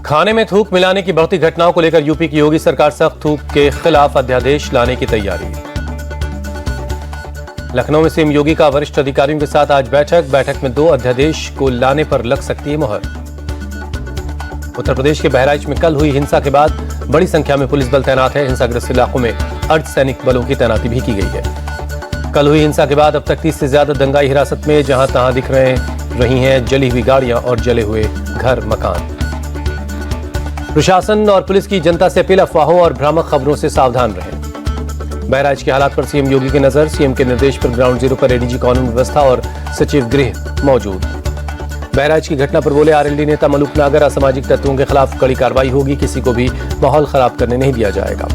खाने में थूक मिलाने की बढ़ती घटनाओं को लेकर यूपी की योगी सरकार सख्त थूक के खिलाफ अध्यादेश लाने की तैयारी। लखनऊ में सीएम योगी का वरिष्ठ अधिकारियों के साथ आज बैठक में 2 अध्यादेश को लाने पर लग सकती है मुहर। उत्तर प्रदेश के बहराइच में कल हुई हिंसा के बाद बड़ी संख्या में पुलिस बल तैनात है। हिंसाग्रस्त इलाकों में अर्धसैनिक बलों की तैनाती भी की गई है। कल हुई हिंसा के बाद अब तक 30 से ज्यादा दंगाई हिरासत में जहां तहां दिख रही हैं जली हुई गाड़ियां और जले हुए घर मकान। प्रशासन और पुलिस की जनता से अपील, अफवाहों और भ्रामक खबरों से सावधान रहें। बहराइच के हालात पर सीएम योगी की नजर। सीएम के निर्देश पर ग्राउंड जीरो पर एडीजी कानून व्यवस्था और सचिव गृह मौजूद। बहराइच की घटना पर बोले आरएलडी नेता मलूक नागर, असामाजिक तत्वों के खिलाफ कड़ी कार्रवाई होगी, किसी को भी माहौल खराब करने नहीं दिया जाएगा।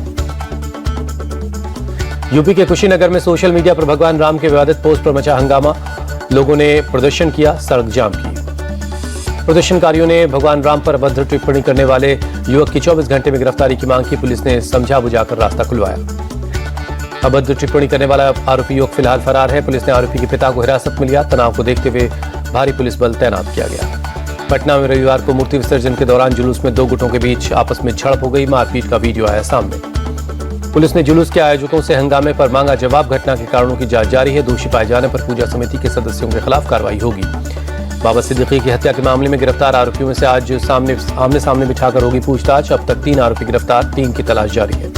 यूपी के कुशीनगर में सोशल मीडिया पर भगवान राम के विवादित पोस्ट पर मचा हंगामा। लोगों ने प्रदर्शन किया, सड़क जाम की। प्रदर्शनकारियों ने भगवान राम पर अभद्र टिप्पणी करने वाले युवक की 24 घंटे में गिरफ्तारी की मांग की। पुलिस ने समझा बुझाकर रास्ता खुलवाया। अभद्र टिप्पणी करने वाला आरोपी युवक फिलहाल फरार है। पुलिस ने आरोपी के पिता को हिरासत में लिया। तनाव को देखते हुए भारी पुलिस बल तैनात किया गया। पटना में रविवार को मूर्ति विसर्जन के दौरान जुलूस में 2 गुटों के बीच आपस में झड़प हो गई। मारपीट का वीडियो आया सामने। पुलिस ने जुलूस के आयोजकों से हंगामे पर मांगा जवाब। घटना के कारणों की जांच जारी है। दोषी पाए जाने पर पूजा समिति के सदस्यों के खिलाफ कार्रवाई होगी। बाबा सिद्दीकी की हत्या के मामले में गिरफ्तार आरोपियों में से आज आमने सामने बिठाकर होगी पूछताछ। अब तक 3 आरोपी गिरफ्तार, 3 की तलाश जारी है।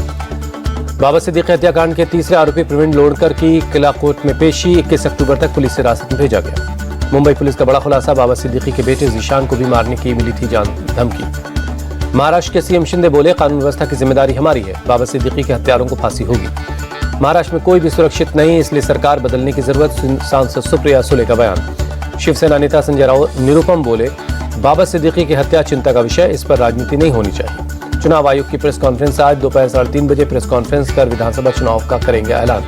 बाबा सिद्दीकी हत्याकांड के तीसरे आरोपी प्रवीण लोणकर की किला कोर्ट में पेशी 21 अक्टूबर तक पुलिस हिरासत में भेजा गया। मुंबई पुलिस का बड़ा खुलासा, बाबा सिद्दीकी के बेटे जीशान को भी मारने की मिली थी धमकी। महाराष्ट्र के सीएम शिंदे बोले कानून व्यवस्था की जिम्मेदारी हमारी है, बाबा सिद्दीकी के हत्यारों को फांसी होगी। महाराष्ट्र में कोई भी सुरक्षित नहीं, इसलिए सरकार बदलने की जरूरत। सांसद सुप्रिया सुले का बयान। शिवसेना नेता संजय राउत निरुपम बोले बाबा सिद्दीकी की हत्या चिंता का विषय, इस पर राजनीति नहीं होनी चाहिए। चुनाव आयोग की प्रेस कॉन्फ्रेंस आज दोपहर 3:30 बजे प्रेस कॉन्फ्रेंस कर विधानसभा चुनाव का करेंगे ऐलान।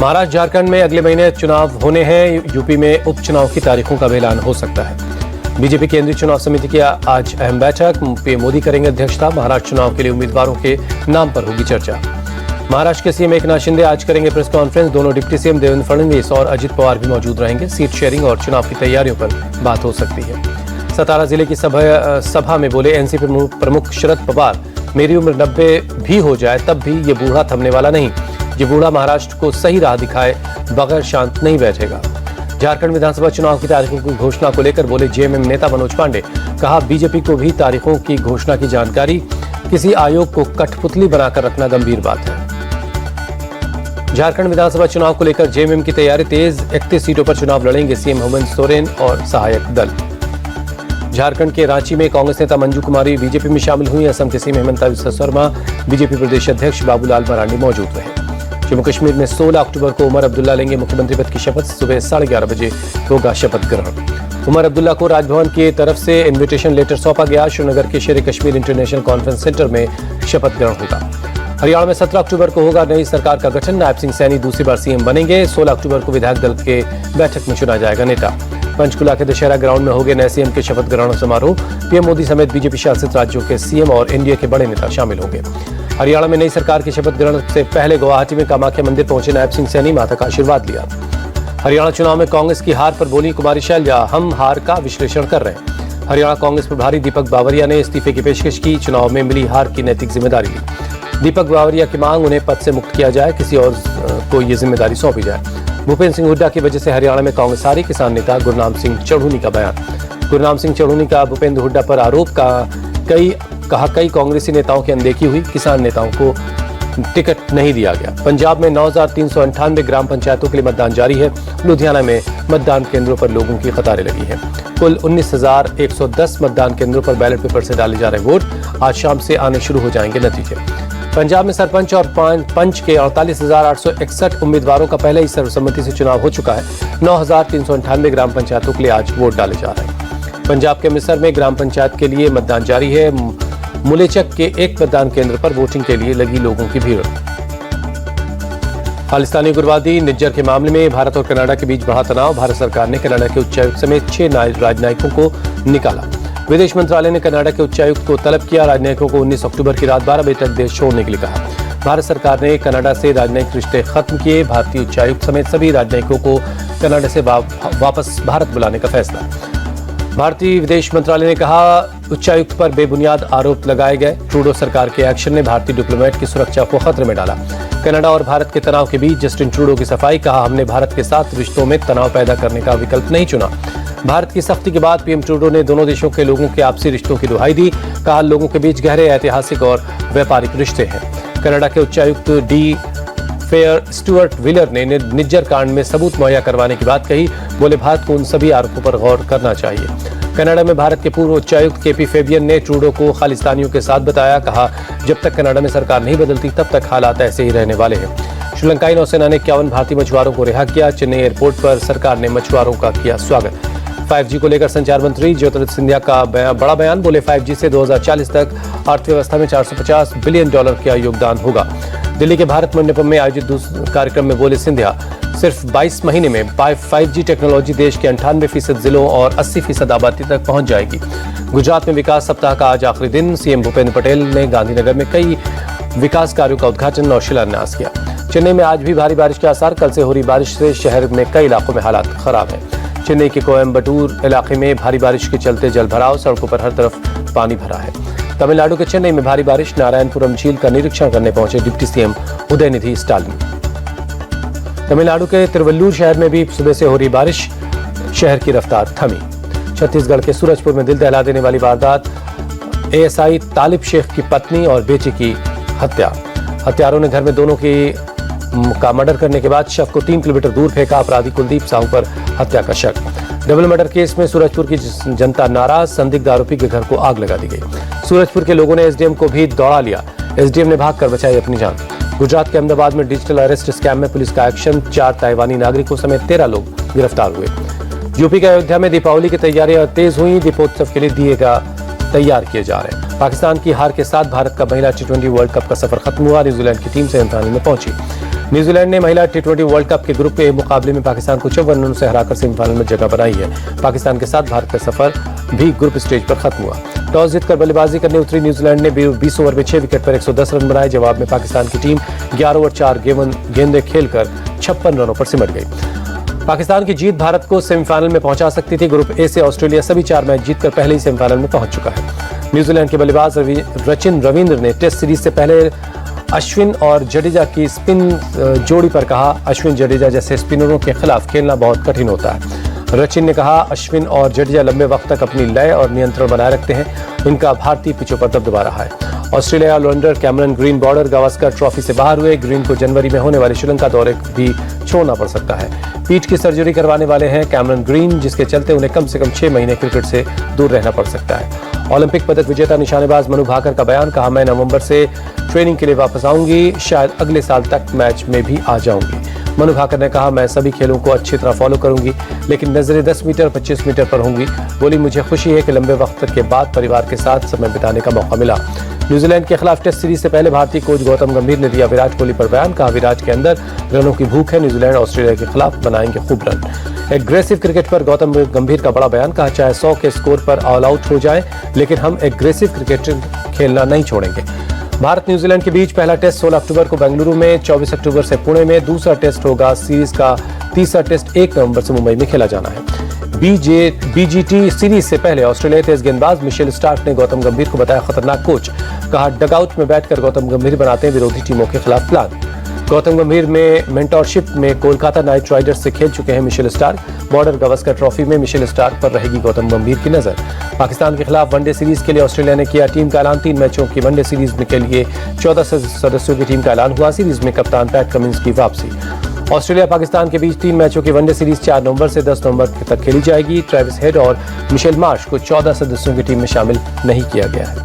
महाराष्ट्र झारखंड में अगले महीने चुनाव होने हैं। यूपी में उपचुनाव की तारीखों का भी ऐलान हो सकता है। बीजेपी केंद्रीय चुनाव समिति की आज अहम बैठक। पीएम मोदी करेंगे अध्यक्षता। महाराष्ट्र चुनाव के लिए उम्मीदवारों के नाम पर होगी चर्चा। महाराष्ट्र के सीएम एकनाथ शिंदे आज करेंगे प्रेस कॉन्फ्रेंस। दोनों डिप्टी सीएम देवेंद्र फडणवीस और अजित पवार भी मौजूद रहेंगे। सीट शेयरिंग और चुनाव की तैयारियों पर बात हो सकती है। सतारा जिले की सभा में बोले एनसीपी प्रमुख शरद पवार, मेरी उम्र 90 भी हो जाए तब भी ये बूढ़ा थमने वाला नहीं। ये बूढ़ा महाराष्ट्र को सही राह दिखाए बगैर शांत नहीं बैठेगा। झारखंड विधानसभा चुनाव की तारीखों की घोषणा को लेकर बोले जेएमएम नेता मनोज पांडे, कहा बीजेपी को भी तारीखों की घोषणा की जानकारी, किसी आयोग को कठपुतली बनाकर रखना गंभीर बात है। झारखंड विधानसभा चुनाव को लेकर जेएमएम की तैयारी तेज। 31 सीटों पर चुनाव लड़ेंगे सीएम हेमंत सोरेन और सहायक दल। झारखंड के रांची में कांग्रेस नेता मंजू कुमारी बीजेपी में शामिल हुई। असम के सीएम हेमंत बिस्वा शर्मा, बीजेपी प्रदेश अध्यक्ष बाबूलाल मरांडी मौजूद रहे। जम्मू कश्मीर में 16 अक्टूबर को उमर अब्दुल्ला लेंगे मुख्यमंत्री पद की शपथ। सुबह 11:30 बजे होगा शपथ ग्रहण। उमर अब्दुल्ला को राजभवन की तरफ से इन्विटेशन लेटर सौंपा गया। श्रीनगर के शेर कश्मीर इंटरनेशनल कॉन्फ्रेंस सेंटर में शपथ ग्रहण होगा। हरियाणा में 17 अक्टूबर को होगा नई सरकार का गठन। नायब सिंह सैनी दूसरी बार सीएम बनेंगे। 16 अक्टूबर को विधायक दल के बैठक में चुना जाएगा नेता। पंचकुला के दशहरा ग्राउंड में होंगे नए सीएम के शपथ ग्रहण समारोह। पीएम मोदी समेत बीजेपी शासित राज्यों के सीएम और एनडीए के बड़े नेता शामिल होंगे। हरियाणा में नई सरकार की शपथ ग्रहण से पहले गुवाहाटी में कामाख्या मंदिर पहुंचे नायब सिंह सैनी, माता का आशीर्वाद लिया। हरियाणा चुनाव में कांग्रेस की हार पर बोली कुमारी शैलजा, हम हार का विश्लेषण कर रहे हैं। हरियाणा कांग्रेस प्रभारी दीपक बावरिया ने इस्तीफे की पेशकश की। चुनाव में मिली हार की नैतिक जिम्मेदारी ली। दीपक बावरिया की मांग, उन्हें पद से मुक्त किया जाए, किसी और को ये जिम्मेदारी सौंपी जाए। भूपेंद्र सिंह हुड्डा की वजह से हरियाणा में कांग्रेस हारी। किसान नेता गुरनाम सिंह चढ़ूनी का बयान। गुरनाम सिंह चढ़ूनी का भूपेंद्र हुड्डा पर आरोप कहा कई कांग्रेसी नेताओं की अनदेखी हुई। किसान नेताओं को टिकट नहीं दिया गया। पंजाब में 9,398 ग्राम पंचायतों के लिए मतदान जारी है। लुधियाना में मतदान केंद्रों पर लोगों की कतारें लगी हैं। कुल 19,110 मतदान केंद्रों पर बैलेट पेपर से डाले जा रहे वोट। आज शाम से आने शुरू हो जाएंगे नतीजे। पंजाब में सरपंच और पंच के 48,861 उम्मीदवारों का पहले ही सर्वसम्मति से चुनाव हो चुका है। 9,398 ग्राम पंचायतों के लिए आज वोट डाले जा रहे हैं। पंजाब के अमृतसर में ग्राम पंचायत के लिए मतदान जारी है। मुलेचक के एक मतदान केंद्र पर वोटिंग के लिए लगी लोगों की भीड़। खालिस्तानी उग्रवादी निज्जर के मामले में भारत और कनाडा के बीच बढ़ा तनाव। भारत सरकार ने कनाडा के उच्चायुक्त समेत 6 राजनयिकों को निकाला। विदेश मंत्रालय ने कनाडा के उच्चायुक्त को तलब किया। राजनयिकों को 19 अक्टूबर की रात 12 बजे तक देश छोड़ने के लिए कहा। भारत सरकार ने कनाडा से राजनयिक रिश्ते खत्म किए। भारतीय उच्चायुक्त समेत सभी राजनयिकों को कनाडा से वापस भारत बुलाने का फैसला। भारतीय विदेश मंत्रालय ने कहा, उच्चायुक्त पर बेबुनियाद आरोप लगाए गए। ट्रूडो सरकार के एक्शन ने भारतीय डिप्लोमेट की सुरक्षा को खतरे में डाला। कनाडा और भारत के तनाव के बीच जस्टिन ट्रूडो की सफाई, कहा, हमने भारत के साथ रिश्तों में तनाव पैदा करने का विकल्प नहीं चुना। भारत की सख्ती के बाद पीएम ट्रूडो ने दोनों देशों के लोगों के आपसी रिश्तों की दुहाई दी। कहा, लोगों के बीच गहरे ऐतिहासिक और व्यापारिक रिश्ते हैं। कनाडा के उच्चायुक्त डी फेयर स्टुअर्ट व्हीलर ने निज्जर कांड में सबूत मुहैया करवाने की बात कही। बोले, भारत को उन सभी आरोपों पर गौर करना चाहिए। कनाडा में भारत के पूर्व उच्चायुक्त केपी फेबियन ने ट्रूडो को खालिस्तानियों के साथ बताया। कहा, जब तक कनाडा में सरकार नहीं बदलती तब तक हालात ऐसे ही रहने वाले हैं। श्रीलंकाई नौसेना ने 51 भारतीय मछुआरों को रिहा किया। चेन्नई एयरपोर्ट पर सरकार ने मछुआरों का किया स्वागत। 5G को लेकर संचार मंत्री ज्योतिरादित्य सिंधिया का बड़ा बयान। बोले, 5G से 2040 तक अर्थव्यवस्था में $450 बिलियन का योगदान होगा। दिल्ली के भारत मंडपम में आयोजित दूसरे कार्यक्रम में बोले सिंधिया, सिर्फ 22 महीने में 5G टेक्नोलॉजी देश के 98% जिलों और 80% आबादी तक पहुंच जाएगी। गुजरात में विकास सप्ताह का आज आखिरी दिन। सीएम भूपेंद्र पटेल ने गांधीनगर में कई विकास कार्यों का उद्घाटन और शिलान्यास किया। चेन्नई में आज भी भारी बारिश के आसार। कल से हो रही बारिश से शहर में कई इलाकों में हालात खराब है। चेन्नई के कोयम्बटूर इलाके में भारी बारिश के चलते जलभराव, सड़कों पर हर तरफ पानी भरा है। तमिलनाडु के चेन्नई में भारी बारिश। नारायणपुरम झील का निरीक्षण करने पहुंचे डिप्टी सीएम उदयनिधि स्टालिन। तमिलनाडु के तिरुवल्लूर शहर में भी सुबह से हो रही बारिश, शहर की रफ्तार थमी। छत्तीसगढ़ के सूरजपुर में दिल दहला देने वाली वारदात, एएसआई तालिब शेख की पत्नी और बेटे की हत्या। हत्यारों ने घर में दोनों का मर्डर करने के बाद शव को 3 किलोमीटर दूर फेंका। अपराधी कुलदीप साहू पर हत्या का शक। डबल मर्डर केस में सूरजपुर की जनता नाराज। संदिग्ध आरोपी के घर को आग लगा दी गई। सूरजपुर के लोगों ने एसडीएम को भी दौड़ा लिया। एसडीएम ने भागकर बचाई अपनी जान। गुजरात के अहमदाबाद में डिजिटल अरेस्ट स्कैम में पुलिस का एक्शन। 4 ताइवानी नागरिकों समेत 13 लोग गिरफ्तार हुए। यूपी के अयोध्या में दीपावली की तैयारियां तेज हुई। दीपोत्सव के लिए दिए तैयार किए जा रहे हैं। पाकिस्तान की हार के साथ भारत का महिला T20 वर्ल्ड कप का सफर खत्म हुआ। न्यूजीलैंड की टीम सेमीफाइनल में पहुंची। न्यूजीलैंड ने महिला T20 वर्ल्ड कप के ग्रुप ए मुकाबले में पाकिस्तान को 54 रनों से हराकर सेमीफाइनल में जगह बनाई है। पाकिस्तान के साथ भारत का सफर भी ग्रुप स्टेज पर खत्म हुआ। टॉस जीतकर बल्लेबाजी करने उतरी न्यूजीलैंड ने 20 ओवर में 6 विकेट पर 110 रन बनाए। जवाब में पाकिस्तान की टीम 11 ओवर 4 गेंदें खेलकर 56 रनों पर सिमट गई। पाकिस्तान की जीत भारत को सेमीफाइनल में पहुंचा सकती थी। ग्रुप ए से ऑस्ट्रेलिया सभी 4 मैच जीतकर पहले ही सेमीफाइनल में पहुंच चुका है। न्यूजीलैंड के बल्लेबाज रचिन रविंद्र ने टेस्ट सीरीज से पहले अश्विन और जडेजा की स्पिन जोड़ी पर कहा, अश्विन जडेजा जैसे स्पिनरों के खिलाफ खेलना बहुत कठिन होता है। रचिन ने कहा, अश्विन और जडेजा लंबे वक्त तक अपनी लय और नियंत्रण बनाए रखते हैं। उनका भारतीय पिचों पर दबदबा रहा है। Australia allrounder Cameron Green Border Gavaskar trophy से बाहर हुए। ग्रीन को जनवरी में होने वाले श्रीलंका दौरे भी छोड़ना पड़ सकता है। पीठ की सर्जरी करवाने वाले हैं कैमरन ग्रीन, जिसके चलते उन्हें कम से कम 6 महीने क्रिकेट से दूर रहना पड़ सकता है। ओलंपिक पदक विजेता निशानेबाज मनु भाकर का बयान। कहा, मैं नवंबर से ट्रेनिंग के लिए वापस आऊंगी, शायद अगले साल तक मैच में भी आ जाऊंगी। मनु भाकर ने कहा, मैं सभी खेलों को अच्छी तरह फॉलो करूंगी, लेकिन नजरें 10 मीटर 25 मीटर पर होंगी। बोली, मुझे खुशी है कि लंबे वक्त के बाद परिवार के साथ समय बिताने का मौका मिला। न्यूजीलैंड के खिलाफ टेस्ट सीरीज से पहले भारतीय कोच गौतम गंभीर ने दिया विराट कोहली पर बयान। कहा, विराट के अंदर रनों की भूख है। न्यूजीलैंड ऑस्ट्रेलिया के खिलाफ बनाएंगे खूब रन। एग्रेसिव क्रिकेट पर गौतम गंभीर का बड़ा बयान। कहा, चाहे 100 के स्कोर पर ऑल आउट हो जाए, लेकिन हम एग्रेसिव क्रिकेट खेलना नहीं छोड़ेंगे। भारत न्यूजीलैंड के बीच पहला टेस्ट 16 अक्टूबर को बेंगलुरु में, 24 अक्टूबर से पुणे में दूसरा टेस्ट होगा। सीरीज का तीसरा टेस्ट 1 नवंबर से मुंबई में खेला जाना है। बीजीटी सीरीज से पहले ऑस्ट्रेलियाई तेज गेंदबाज मिशेल स्टार्क ने गौतम गंभीर को बताया खतरनाक कोच। कहा, डगआउट में बैठकर गौतम गंभीर बनाते हैं विरोधी टीमों के खिलाफ प्लान। गौतम गंभीर में मेंटरशिप में कोलकाता नाइट राइडर्स से खेल चुके हैं Mitchell Starc. Border Gavaskar trophy में मिशेल स्टार्क पर रहेगी गौतम गंभीर की नजर। पाकिस्तान के खिलाफ वनडे सीरीज के लिए ऑस्ट्रेलिया ने किया टीम का ऐलान। 3 मैचों की वनडे सीरीज के लिए 14 सदस्यों की टीम का ऐलान हुआ। सीरीज में कप्तान पैट कमिंस की वापसी। ऑस्ट्रेलिया पाकिस्तान के बीच 3 मैचों की वनडे सीरीज 4 नवंबर से 10 नवंबर तक खेली जाएगी। ट्रेविस हेड और मिशेल मार्श को 14 सदस्यों की टीम में शामिल नहीं किया गया है।